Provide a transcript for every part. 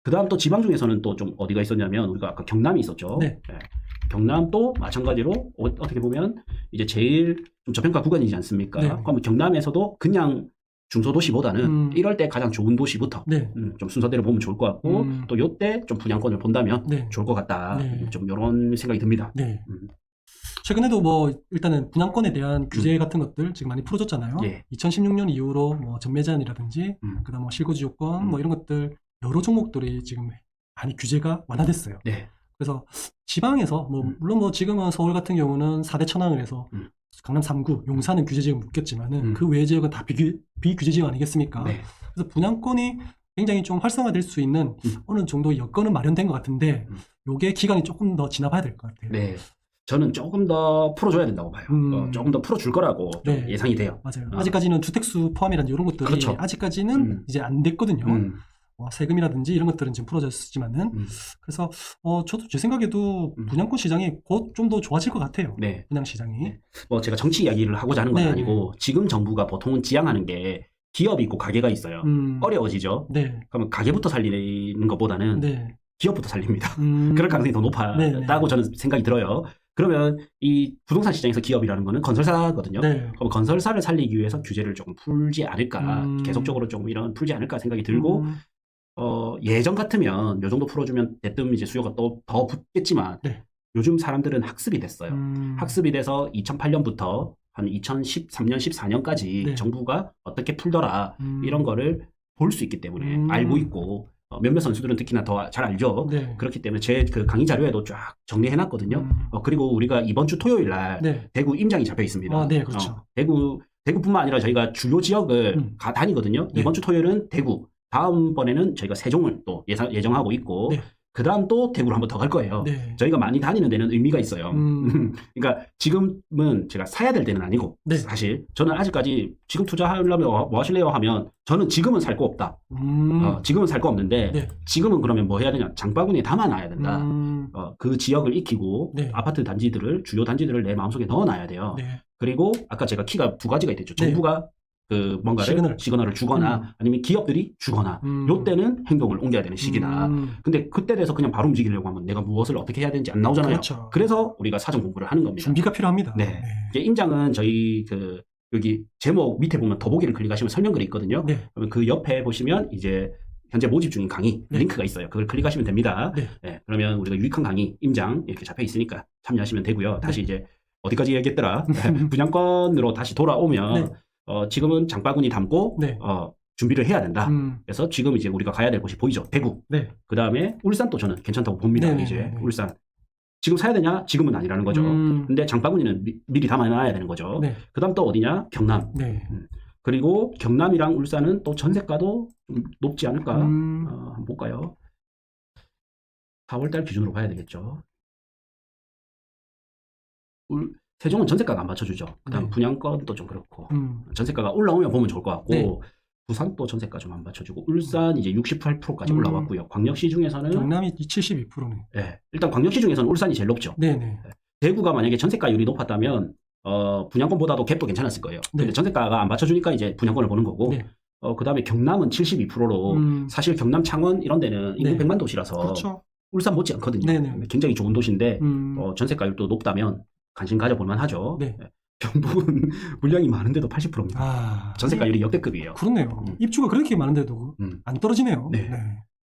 그다음 또 지방 중에서는 또 좀 어디가 있었냐면 우리가 아까 경남이 있었죠. 네. 예. 경남도 마찬가지로 어떻게 보면 이제 제일 좀 저평가 구간이지 않습니까? 네. 그러면 경남에서도 그냥 중소도시보다는 이럴 때 가장 좋은 도시부터 네. 좀 순서대로 보면 좋을 것 같고 또 요때 좀 분양권을 본다면 네. 좋을 것 같다. 네. 좀 이런 생각이 듭니다. 네. 최근에도 뭐 일단은 분양권에 대한 규제 같은 것들 지금 많이 풀어졌잖아요. 예. 2016년 이후로 뭐 전매 제한이라든지 그다음 뭐 실거주 요건 뭐 이런 것들 여러 종목들이 지금 많이 규제가 완화됐어요. 네. 그래서 지방에서 뭐 물론 뭐 지금은 서울 같은 경우는 4대 천왕을 해서 강남 3구, 용산은 규제 지역은 묶였지만은 그 외 지역은 다 비규제 지역 아니겠습니까? 네. 그래서 분양권이 굉장히 좀 활성화될 수 있는 어느 정도 여건은 마련된 것 같은데 요게 기간이 조금 더 지나봐야 될 것 같아요. 네. 저는 조금 더 풀어줘야 된다고 봐요. 조금 더 풀어줄 거라고 좀 네. 예상이 돼요. 맞아요. 아직까지는 주택수 포함이라든지 이런 것들이 그렇죠. 아직까지는 이제 안 됐거든요. 세금이라든지 이런 것들은 지금 풀어졌지만은 그래서 저도 제 생각에도 분양권 시장이 곧 좀 더 좋아질 것 같아요. 네. 분양 시장이. 네. 뭐 제가 정치 이야기를 하고자 하는 건 네. 아니고 지금 정부가 보통은 지향하는 게 기업이 있고 가게가 있어요. 어려워지죠. 네. 그러면 가게부터 살리는 것보다는 네. 기업부터 살립니다. 그럴 가능성이 더 네. 높았다고 저는 생각이 들어요. 그러면 이 부동산 시장에서 기업이라는 거는 건설사거든요. 네. 그럼 건설사를 살리기 위해서 규제를 조금 풀지 않을까, 계속적으로 조금 이런 풀지 않을까 생각이 들고, 예전 같으면 요 정도 풀어주면 대뜸 이제 수요가 또 더 붙겠지만, 네. 요즘 사람들은 학습이 됐어요. 학습이 돼서 2008년부터 한 2013년, 14년까지 네. 정부가 어떻게 풀더라, 이런 거를 볼 수 있기 때문에 알고 있고, 몇몇 선수들은 특히나 더 잘 알죠. 네. 그렇기 때문에 제 그 강의 자료에도 쫙 정리해놨거든요. 그리고 우리가 이번 주 토요일 날 네. 대구 임장이 잡혀 있습니다. 아, 네, 그렇죠. 대구뿐만 아니라 저희가 주요 지역을 다니거든요. 네. 이번 주 토요일은 대구, 다음번에는 저희가 세종을 또 예정하고 있고, 네. 그 다음 또 대구로 한번 더 갈 거예요. 네. 저희가 많이 다니는 데는 의미가 있어요. 그러니까 지금은 제가 사야 될 때는 아니고, 네. 사실 저는 아직까지 지금 투자하려면 뭐 하실래요 하면 저는 지금은 살 거 없다. 지금은 살 거 없는데 네. 지금은 그러면 뭐 해야 되냐, 장바구니에 담아놔야 된다. 그 지역을 익히고 네. 아파트 단지들을, 주요 단지들을 내 마음속에 넣어놔야 돼요. 네. 그리고 아까 제가 키가 두 가지가 있댔죠. 네. 정부가 그 뭔가를 시그널을 주거나 아니면 기업들이 주거나 요때는 행동을 옮겨야 되는 시기다. 근데 그때 돼서 그냥 바로 움직이려고 하면 내가 무엇을 어떻게 해야 되는지 안 나오잖아요. 그렇죠. 그래서 우리가 사전 공부를 하는 겁니다. 준비가 필요합니다. 네. 이제 임장은 저희 여기 제목 밑에 보면 더보기를 클릭하시면 설명글이 있거든요. 네. 그러면 그 옆에 보시면 이제 현재 모집 중인 강의 링크가 있어요. 그걸 클릭하시면 됩니다. 네. 네. 그러면 우리가 유익한 강의 임장 이렇게 잡혀 있으니까 참여하시면 되고요. 다시 이제 어디까지 얘기했더라? 분양권으로 다시 돌아오면 지금은 장바구니 담고 준비를 해야 된다. 그래서 지금 이제 우리가 가야 될 곳이 보이죠. 대구. 네. 그 다음에 울산도 저는 괜찮다고 봅니다. 이제 울산. 지금 사야 되냐? 지금은 아니라는 거죠. 근데 장바구니는 미리 담아놔야 되는 거죠. 네. 그 다음 또 어디냐? 경남. 네. 그리고 경남이랑 울산은 또 전세가도 좀 높지 않을까? 한번 볼까요? 4월달 기준으로 봐야 되겠죠. 세종은 전세가가 안 맞춰주죠. 그 다음 분양권도 좀 그렇고. 전세가가 올라오면 보면 좋을 것 같고. 네. 부산도 전세가 좀 안 맞춰주고. 울산 이제 68%까지 올라왔고요. 광역시 중에서는. 경남이 72%네. 네. 일단 광역시 중에서는 울산이 제일 높죠. 네네. 대구가 만약에 전세가율이 높았다면, 분양권보다도 갭도 괜찮았을 거예요. 근데 전세가가 안 맞춰주니까 이제 분양권을 보는 거고. 네. 그 다음에 경남은 72%로. 사실 경남 창원 이런 데는 인구 100만 도시라서. 그렇죠. 울산 못지 않거든요. 네네. 굉장히 좋은 도시인데, 전세가율도 높다면 관심 가져볼만 하죠. 네. 경북은 물량이 많은데도 80%입니다. 전세가율이 역대급이에요. 그렇네요. 입주가 그렇게 많은데도 안 떨어지네요. 네.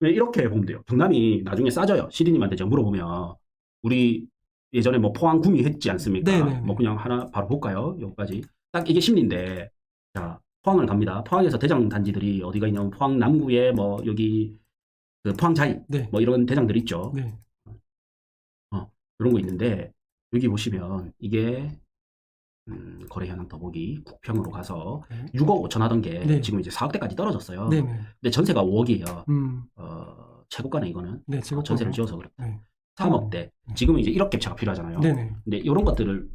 이렇게 보면 돼요. 경남이 나중에 싸져요. 시디님한테 제가 물어보면 우리 예전에 뭐 포항 구미 했지 않습니까? 네네네. 뭐 그냥 하나 바로 볼까요? 여기까지. 딱 이게 심리인데, 자, 포항을 갑니다. 포항에서 대장 단지들이 어디가 있냐면 포항 남구에 뭐 여기 그 포항 자이 뭐 이런 대장들 있죠. 네. 이런 거 있는데 여기 보시면 이게 거래 현황 더보기 국평으로 가서 6억 5천 하던 게 지금 이제 4억대까지 떨어졌어요. 근데 전세가 5억이에요. 최고가네 이거는. 네, 전세를 지어서 그래. 3억대. 지금은 이제 1억 갭차가 필요하잖아요. 근데 이런 것들은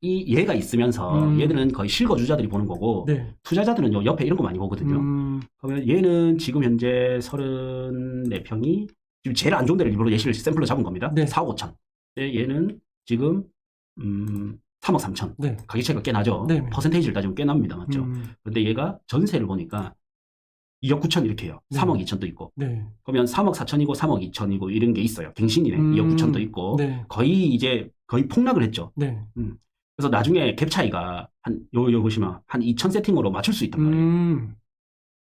얘가 있으면서 얘들은 거의 실거주자들이 보는 거고 투자자들은 요 옆에 이런 거 많이 보거든요. 그러면 얘는 지금 현재 34평이 지금 제일 안 좋은 데를 일부러 예시를 샘플로 잡은 겁니다. 4억 5천. 얘는 지금 3억 3천. 가격 차이가 꽤 나죠. 퍼센테이지를 따지면 꽤 납니다. 맞죠? 근데 얘가 전세를 보니까 2억 9천 이렇게 해요. 네. 3억 2천도 있고. 네. 그러면 3억 4천이고 3억 2천이고 이런 게 있어요. 갱신이네. 2억 9천도 있고. 네. 거의 폭락을 했죠. 네. 그래서 나중에 갭 차이가 요 보시면 한 2천 세팅으로 맞출 수 있단 말이에요.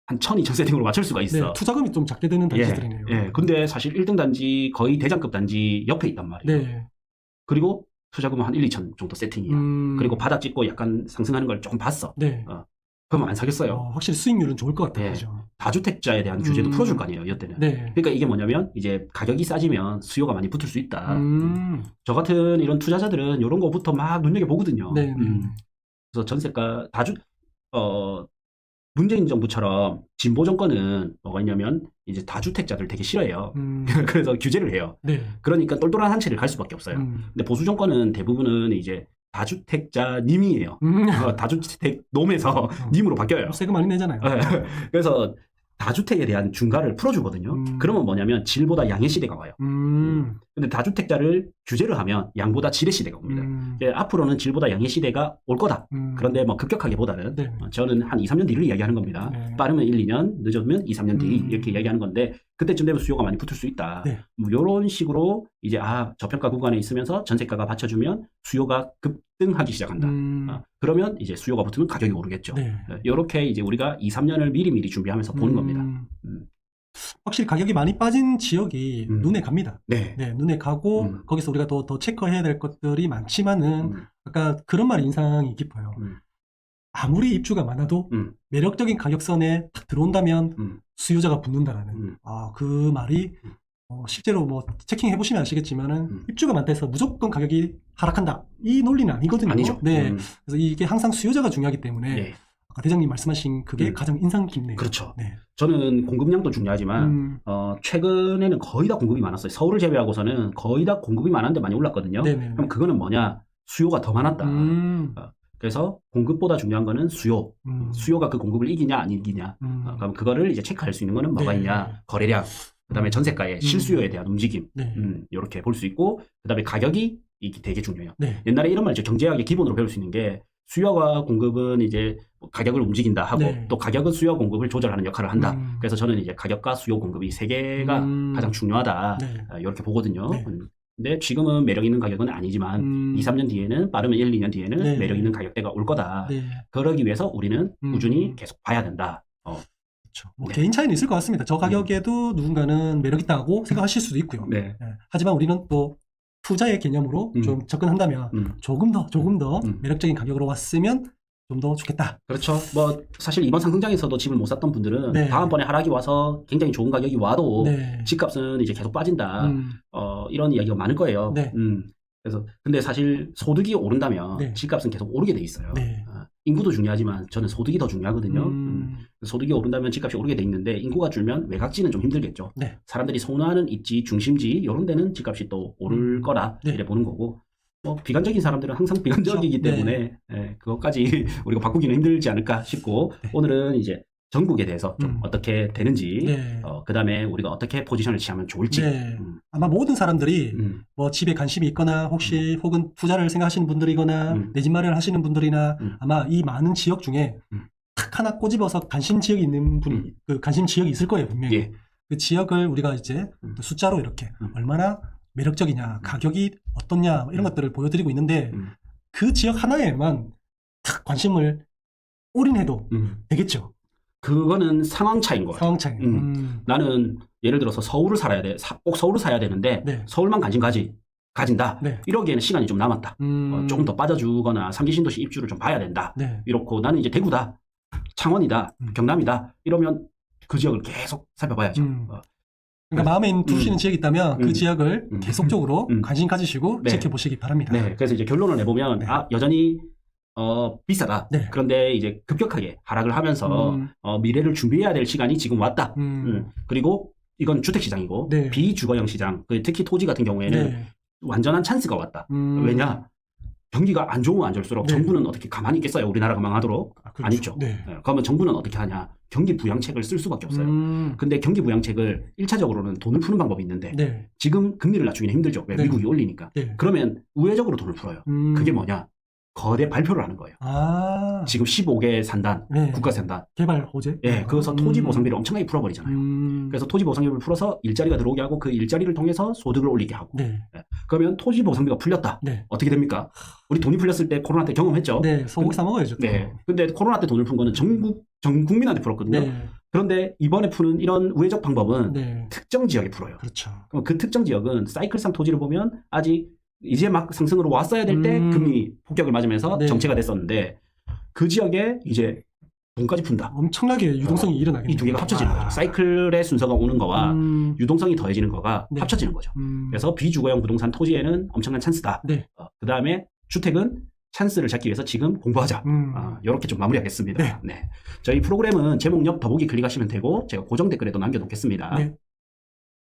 한 1,000, 2천 세팅으로 맞출 수가 있어. 네, 투자금이 좀 작게 되는 단지들이네요. 예. 근데 사실 1등 단지 거의 대장급 단지 옆에 있단 말이에요. 네. 그리고 투자금은 한 1, 2천 정도 세팅이야. 그리고 바닥 찍고 약간 상승하는 걸 조금 봤어. 네. 그러면 안 사겠어요. 확실히 수익률은 좋을 것 같아요. 네. 그죠? 다주택자에 대한 규제도 풀어줄 거 아니에요, 이때는. 네. 그러니까 이게 뭐냐면 이제 가격이 싸지면 수요가 많이 붙을 수 있다. 저 같은 이런 투자자들은 이런 거부터 막 눈여겨보거든요. 네. 그래서 전세가 문재인 정부처럼 진보 정권은 뭐가 있냐면 이제 다주택자들 되게 싫어해요. 그래서 규제를 해요. 네. 그러니까 똘똘한 한 채를 갈 수밖에 없어요. 근데 보수 정권은 대부분은 이제 다주택자님이에요. 다주택 놈에서 님으로 바뀌어요. 세금 많이 내잖아요. 그래서 다주택에 대한 중과를 풀어주거든요. 그러면 뭐냐면 질보다 양의 시대가 와요. 근데 다주택자를 규제를 하면 양보다 질의 시대가 옵니다. 앞으로는 질보다 양의 시대가 올 거다. 그런데 뭐 급격하게보다는 네. 저는 한 2, 3년 뒤를 이야기하는 겁니다. 네. 빠르면 1, 2년, 늦으면 2, 3년 뒤 이렇게 이야기하는 건데 그때쯤 되면 수요가 많이 붙을 수 있다. 네. 뭐 이런 식으로 이제 저평가 구간에 있으면서 전세가가 받쳐주면 수요가 급등하기 시작한다. 그러면 이제 수요가 붙으면 가격이 오르겠죠. 네. 이렇게 이제 우리가 2, 3년을 미리 준비하면서 보는 겁니다. 확실히 가격이 많이 빠진 지역이 눈에 갑니다. 네. 네, 눈에 가고 거기서 우리가 더 체크해야 될 것들이 많지만은 아까 그런 말이 인상이 깊어요. 아무리 입주가 많아도 매력적인 가격선에 딱 들어온다면 수요자가 붙는다라는 그 말이 실제로 뭐 체킹해 보시면 아시겠지만은 입주가 많다 해서 무조건 가격이 하락한다 이 논리는 아니거든요. 아니죠. 네, 그래서 이게 항상 수요자가 중요하기 때문에 네. 아까 대장님 말씀하신 그게 가장 인상 깊네요. 그렇죠. 네. 저는 공급량도 중요하지만 최근에는 거의 다 공급이 많았어요. 서울을 제외하고서는 거의 다 공급이 많았는데 많이 올랐거든요. 네네. 그럼 그거는 뭐냐? 수요가 더 많았다. 그래서 공급보다 중요한 거는 수요. 수요가 그 공급을 이기냐 안 이기냐. 그럼 그거를 이제 체크할 수 있는 거는 뭐가 네. 있냐? 거래량. 그다음에 전세가의 실수요에 대한 움직임. 네. 이렇게 볼 수 있고 그다음에 가격이 이게 되게 중요해요. 네. 옛날에 이런 말 있죠. 경제학의 기본으로 배울 수 있는 게 수요와 공급은 이제 가격을 움직인다 하고 네. 또 가격은 수요와 공급을 조절하는 역할을 한다. 그래서 저는 이제 가격과 수요 공급이 세 개가 가장 중요하다. 네. 이렇게 보거든요. 네. 근데 지금은 매력 있는 가격은 아니지만 2, 3년 뒤에는 빠르면 1, 2년 뒤에는 네. 매력 있는 가격대가 올 거다. 네. 그러기 위해서 우리는 꾸준히 계속 봐야 된다. 그렇죠. 뭐 네. 개인 차이는 있을 것 같습니다. 저 가격에도 누군가는 매력 있다고 생각하실 수도 있고요. 네. 네. 하지만 우리는 또 투자의 개념으로 좀 접근한다면 조금 더 매력적인 가격으로 왔으면 좀 더 좋겠다. 그렇죠. 뭐 사실 이번 상승장에서도 집을 못 샀던 분들은 네. 다음번에 하락이 와서 굉장히 좋은 가격이 와도 네. 집값은 이제 계속 빠진다. 이런 이야기가 많을 거예요. 네. 그래서 근데 사실 소득이 오른다면 네. 집값은 계속 오르게 돼 있어요. 네. 인구도 중요하지만 저는 소득이 더 중요하거든요. 소득이 오른다면 집값이 오르게 돼 있는데 인구가 줄면 외곽지는 좀 힘들겠죠. 네. 사람들이 선호하는 입지, 중심지 이런 데는 집값이 또 오를 거라 네. 이래 보는 거고 뭐 비관적인 사람들은 항상 비관적이기 그렇죠. 때문에 그것까지 우리가 바꾸기는 힘들지 않을까 싶고 네. 오늘은 이제 전국에 대해서 좀 어떻게 되는지 네. 그 다음에 우리가 어떻게 포지션을 취하면 좋을지 네. 아마 모든 사람들이 뭐 집에 관심이 있거나 혹은 투자를 생각하시는 분들이거나 내 집 마련을 하시는 분들이나 아마 이 많은 지역 중에 딱 하나 꼬집어서 관심 지역이 있는 분이 그 관심 지역이 있을 거예요 분명히. 예. 그 지역을 우리가 이제 숫자로 이렇게 얼마나 매력적이냐, 가격이 어떻냐 이런 것들을 보여드리고 있는데 그 지역 하나에만 딱 관심을 올인해도 되겠죠. 그거는 상황 차이인 것 같아요. 상황 차이. 나는 예를 들어서 서울을 살아야 돼. 꼭 서울을 사야 되는데 네. 서울만 가진다. 네. 이러기에는 시간이 좀 남았다. 조금 더 빠져주거나 3기 신도시 입주를 좀 봐야 된다. 네. 이렇고 나는 이제 대구다, 창원이다, 경남이다. 이러면 그 지역을 계속 살펴봐야죠. 그러니까 마음에 두시는 지역이 있다면 그 지역을 계속적으로 관심 가지시고 네. 지켜보시기 바랍니다. 네, 그래서 이제 결론을 내보면 네. 여전히 비싸다. 네. 그런데 이제 급격하게 하락을 하면서 미래를 준비해야 될 시간이 지금 왔다. 그리고 이건 주택시장이고 네. 비주거형 시장, 특히 토지 같은 경우에는 네. 완전한 찬스가 왔다. 왜냐? 경기가 안 좋으면 안 좋을수록 네. 정부는 어떻게 가만히 있겠어요? 우리나라가 망하도록? 그렇죠. 아니죠. 네. 그러면 정부는 어떻게 하냐? 경기 부양책을 쓸 수밖에 없어요. 근데 경기 부양책을 1차적으로는 돈을 푸는 방법이 있는데 네. 지금 금리를 낮추기는 힘들죠. 왜? 네. 미국이 올리니까. 네. 그러면 우회적으로 돈을 풀어요. 그게 뭐냐? 거대 발표를 하는 거예요. 지금 15개 산단, 네. 국가 산단. 개발 호재? 예, 그래서 토지 보상비를 엄청나게 풀어버리잖아요. 그래서 토지 보상비를 풀어서 일자리가 들어오게 하고 그 일자리를 통해서 소득을 올리게 하고. 네. 예. 그러면 토지 보상비가 풀렸다. 네. 어떻게 됩니까? 우리 돈이 풀렸을 때 코로나 때 경험했죠. 네, 소고기 사 먹어야죠. 네. 근데 코로나 때 돈을 푼 거는 전 국민한테 풀었거든요. 네. 그런데 이번에 푸는 이런 우회적 방법은 네. 특정 지역에 풀어요. 그렇죠. 그럼 그 특정 지역은 사이클상 토지를 보면 아직 이제 막 상승으로 왔어야 될 때 금리 폭격을 맞으면서 네. 정체가 됐었는데 그 지역에 이제 돈까지 푼다. 엄청나게 유동성이 일어나겠네요. 이 두 개가 합쳐지는 거죠. 사이클의 순서가 오는 거와 유동성이 더해지는 거가 네. 합쳐지는 거죠. 그래서 비주거용 부동산 토지에는 엄청난 찬스다. 네. 그 다음에 주택은 찬스를 잡기 위해서 지금 공부하자. 이렇게 좀 마무리하겠습니다. 네. 네. 저희 프로그램은 제목력 더보기 클릭하시면 되고 제가 고정 댓글에도 남겨놓겠습니다. 네.